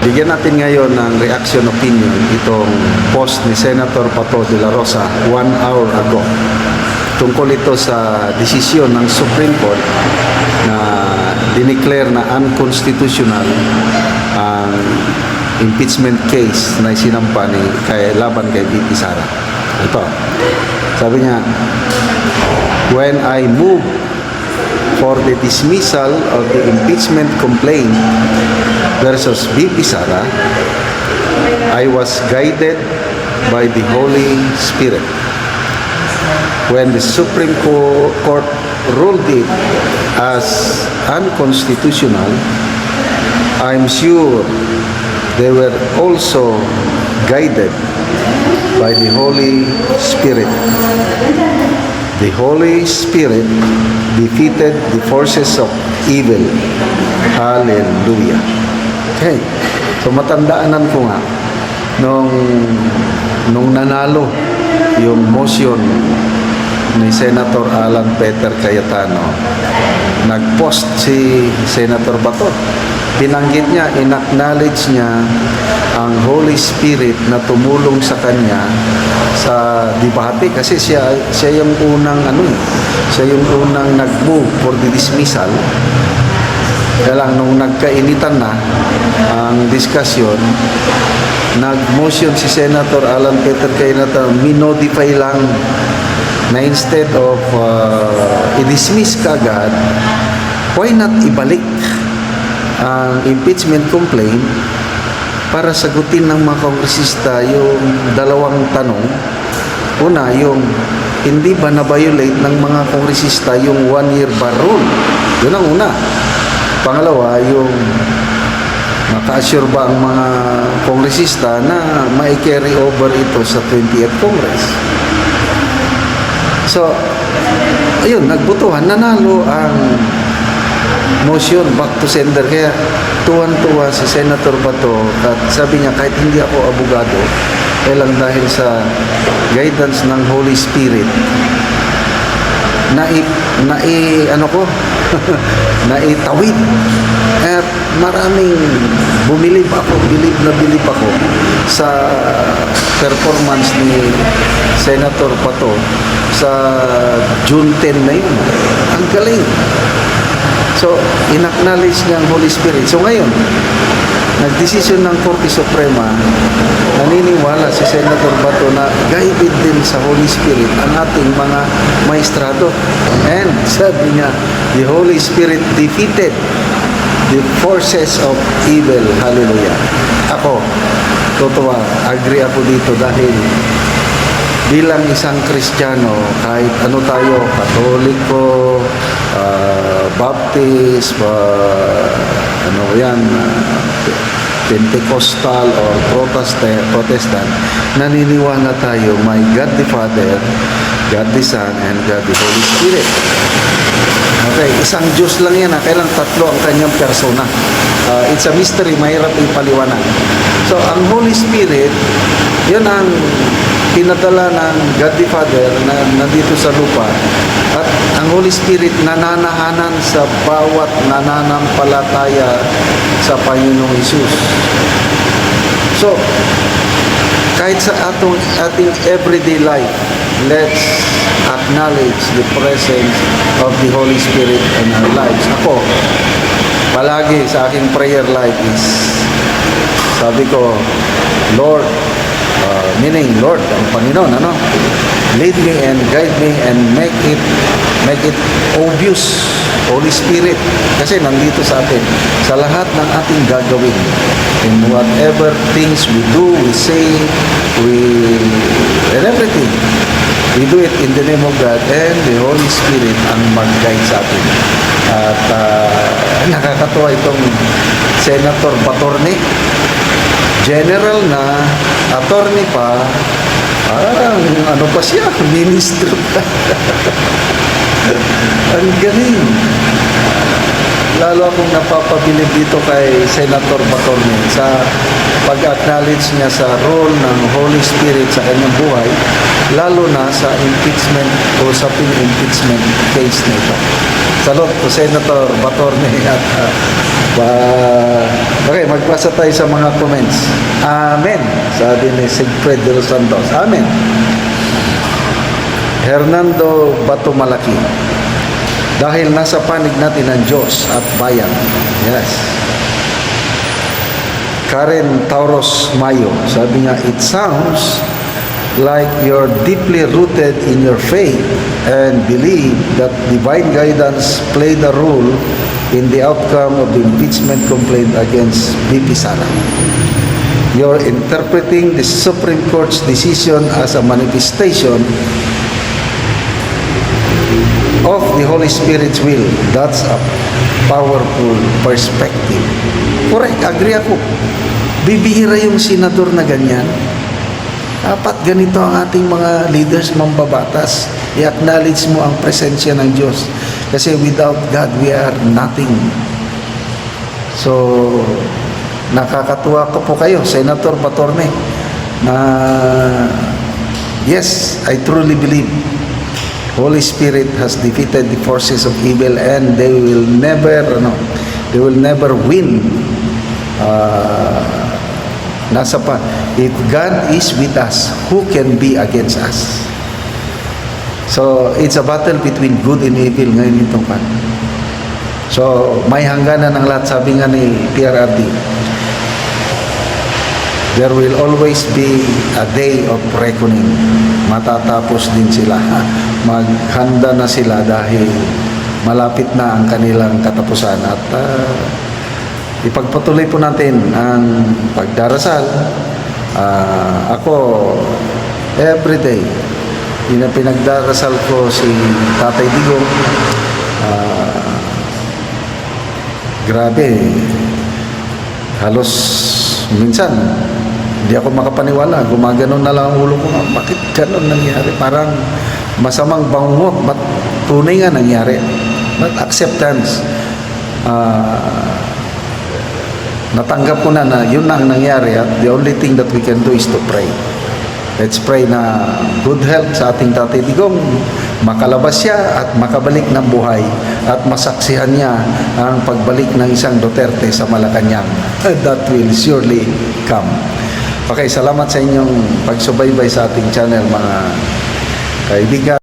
Bigyan natin ngayon ng reaction opinion itong post ni Senator Bato de la Rosa 1 hour ago. Tungkol ito sa desisyon ng Supreme Court na dineclare na unconstitutional ang impeachment case na isinampa ni laban kay VP Sara. Ito, sabi niya, when I move for the dismissal of the impeachment complaint versus VP Sara, I was guided by the Holy Spirit. When the Supreme Court ruled it as unconstitutional, I'm sure they were also guided by the Holy Spirit. The Holy Spirit defeated the forces of evil. Hallelujah. Okay. So matandaanan ko nga nung nanalo yung motion ni Senator Alan Peter Cayetano, nag-post si Senator Bato. Pinanggit niya, in-acknowledge niya ang Holy Spirit na tumulong sa kanya sa debate kasi siya yung unang siya yung unang nag-move for the dismissal. Kaya lang nung nagkainitan na ang diskusyon, nag-motion si Senator Alan Peter Cayetano, minodify lang na instead of i-dismiss kagad, why not ibalik ang impeachment complaint para sagutin ng mga kongresista yung dalawang tanong. Una, yung hindi ba na-violate ng mga kongresista yung 1-year bar rule? Yun ang una. Pangalawa, yung maka-assure ba ang mga kongresista na mai-carry over ito sa 20th Congress? So, ayun, nagbutuhan, nanalo ang motion back to sender. Kaya tuwan-tuwa si Senator Bato at sabi niya kahit hindi ako abogado, lang dahil sa guidance ng Holy Spirit naitawid at maraming bilib na ako sa performance ni Senator Bato sa June 10 na yun. Ang galing. So, in-acknowledge niya ang Holy Spirit. So, ngayon, nagdesisyon ng Korte Suprema, naniniwala si Senator Bato na guided din sa Holy Spirit ang ating mga maestrado. And sabi niya, the Holy Spirit defeated the forces of evil. Hallelujah. Ako, totoo, agree ako dito dahil bilang isang Kristiyano, kahit ano tayo, Katoliko, Baptist, Pentecostal or Protestant, naniniwala tayo may God the Father, God the Son, and God the Holy Spirit. Okay, isang Diyos lang yan. Kailang tatlo ang kanyang persona. It's a mystery, mahirap ipaliwanag. So, ang Holy Spirit, yun ang pinadala ng God the Father na nandito sa lupa, at ang Holy Spirit nananahanan sa bawat nananampalataya sa Panginoong Hesus. So, kahit sa ating everyday life, let's acknowledge the presence of the Holy Spirit in our lives. Ako, palagi sa aking prayer life is, sabi ko, Lord, meaning Lord, ang Panginoon, lead me and guide me and make it obvious, Holy Spirit, kasi nandito sa atin, sa lahat ng ating gagawin, in whatever things we do, we say, and everything, we do it in the name of God, and the Holy Spirit ang mag-guide sa atin. At nakakatuwa itong Senator Batorne, general na, attorney pa, parang ano pa siya, ministro pa. Ang galing. Lalo akong napapabilib dito kay Senator Batorne sa pag-acknowledge niya sa role ng Holy Spirit sa kanyang buhay, lalo na sa impeachment o sa impeachment case nito. Salot to Senator Batorne at okay, magbasa Basa tayo sa mga comments. Amen. Sabi ni Sigfred de los Santos. Amen. Hernando Batumalaki. Dahil nasa panig natin ang Diyos at bayan. Yes. Karen Tauros Mayo. Sabi niya, it sounds like you're deeply rooted in your faith and believe that divine guidance played a role in the outcome of the impeachment complaint against BP Sara. You're interpreting the Supreme Court's decision as a manifestation of the Holy Spirit's will. That's a powerful perspective. Correct, agree ako. Bibihira yung senador na ganyan. Dapat ganito ang ating mga leaders, mambabatas. I-acknowledge mo ang presensya ng Diyos. Kasi without God, we are nothing. So, nakakatuwa ko po kayo, Senator Batorne, na yes, I truly believe Holy Spirit has defeated the forces of evil and they will never win. Nasa pa, if God is with us, who can be against us? So, it's a battle between good and evil ngayon itong pan. So, may hangganan ng lahat. Sabi nga ni PRRD, there will always be a day of reckoning. Matatapos din sila. Maghanda na sila dahil malapit na ang kanilang katapusan. At ipagpatuloy po natin ang pagdarasal. Ako, everyday, pinagdarasal ko si Tatay Digong. Grabe, halos minsan hindi ako makapaniwala, gumaganon na lang ang ulo ko. Bakit ganon nangyari? Parang masamang bangungot, ba't tunay nga nangyari? But acceptance, natanggap ko na yun na ang nangyari at the only thing that we can do is to pray. Let's pray na good health sa ating Tatay Digong, makalabas siya at makabalik ng buhay at masaksihan niya ang pagbalik ng isang Duterte sa Malacanang. That will surely come. Okay, salamat sa inyong pagsubaybay sa ating channel, mga kaibigan.